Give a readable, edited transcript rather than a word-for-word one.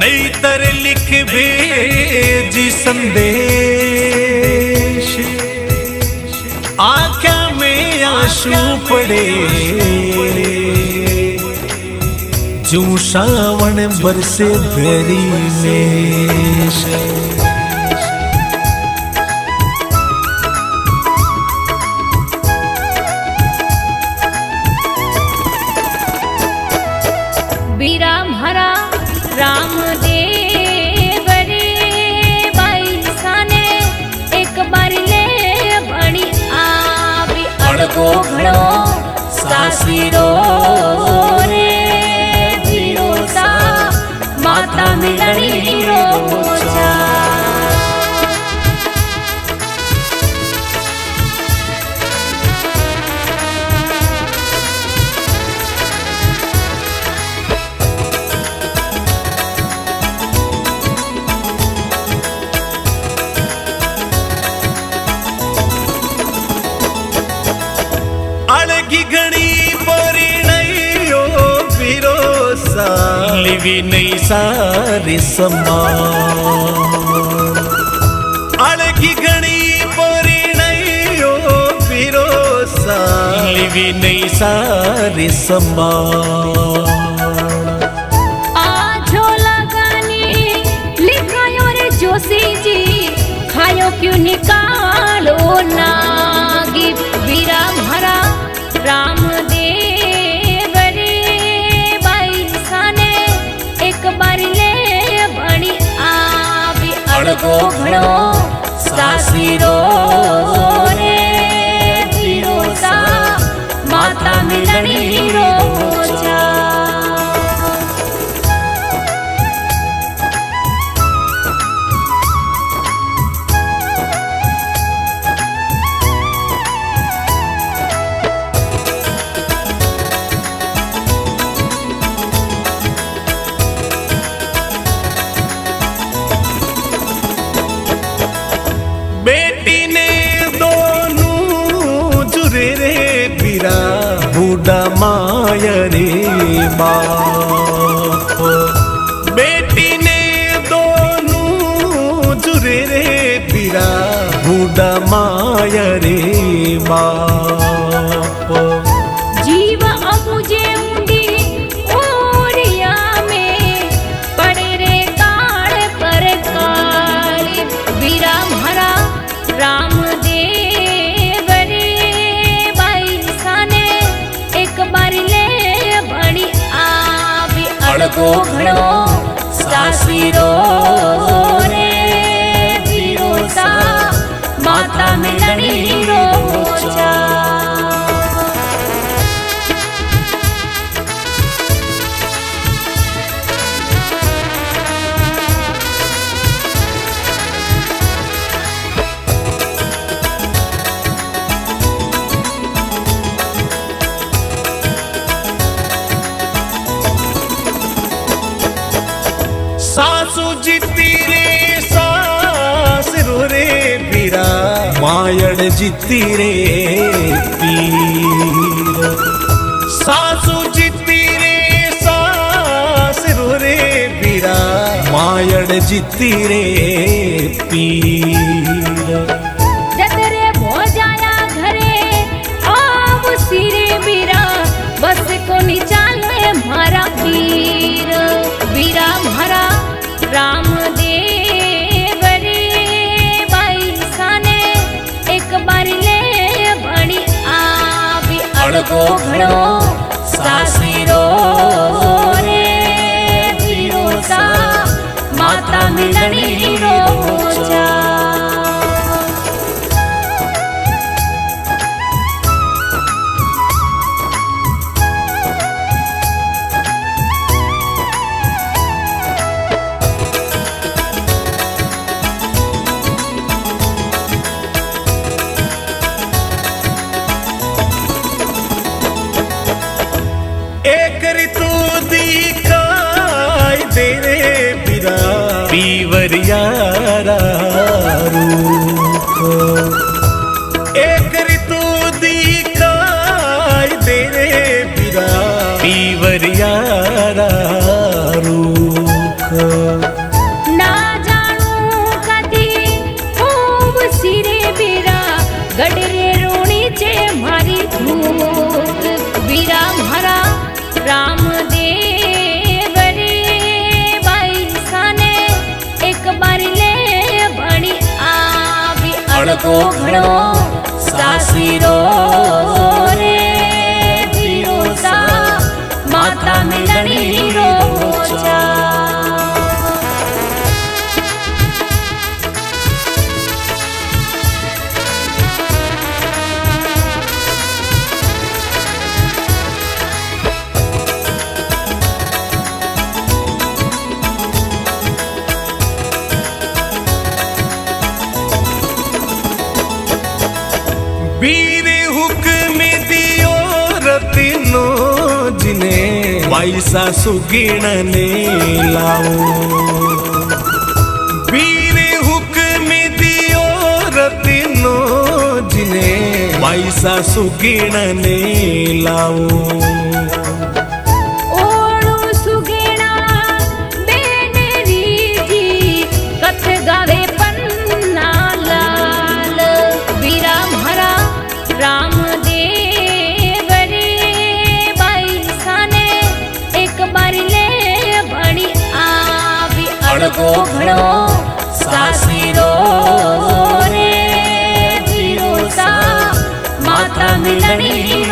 नैतर लिख भेज संदेश, आँखा में आंसू पड़े, जू सावन बरसे धरी मेष। बीरा भरा रामदेव रे बैसाने एक बार ले बड़ी आवी अड़गो घड़ो सासीरो रे विरोसा माता मिलनी रोजा। अड़गी घणी परिणयो विरोसा, लिवी नहीं सारी समान। अड़गी घणी परिणयो विरोसा, लिवी नहीं सारी समान। आजो लगानी लिखायो रे जोशी जी, खायो क्यों निकालो नागी। बीरा भरा रामदेव रे बैसाने एक बार ले बड़ी आवी अड़गो घड़ो सासीरो रे विरोसा माता मिलनी रोजा। बेटी ने दोनों जुरे रे बीरा, बूढ़ा माया रे बाप। बेटी ने दोनों जुरे रे बीरा, बूढ़ा माया रे बाप। जीव अबुझे ऊंडी ओरिया में पड़े रे काल पर काली। बीरा भरा रामदेव रे बैसाने एक बार ले बड़ी आवी अड़गो घड़ो सासीरो रे विरोसा माता मिलनी रोजा। सासू जीती रे सास रो रे बीरा, मायड़ जीती रे पीर। सासू जीती रे सास रो रे बीरा, मायड़ जीती रे पीर। जतरे भोजाया घरे आव सिरे बीरा, बस को निचाले मारा पीर। बीरा भरा रामदेव रे बैसाने एक बार ले बड़ी आवी अड़गो घड़ो सासीरो रे विरोसा माता मिलनी रोजा। ऋतु दिखाई दे रे बीरा, पीवरिया અડગો ઘડો સાસીરો રે પીરોસા માતા મિલણી રોચા वीर हुक्म दियो रत्नो जिने वाइसा सुगिण ने लाओ वीर हुक्म दियो रत्नो जिने वाइसा सुगिण ने लाओ ઓળો સુગેણા બેન રીજી કથ ગાવે પન્ના લાલ વીરા મારા રામદેવ રે બાઈ સાને એક બાર લે ભણી આવી અડગો ઘડો સાસીરો રે પીરોસા માતા મિલણી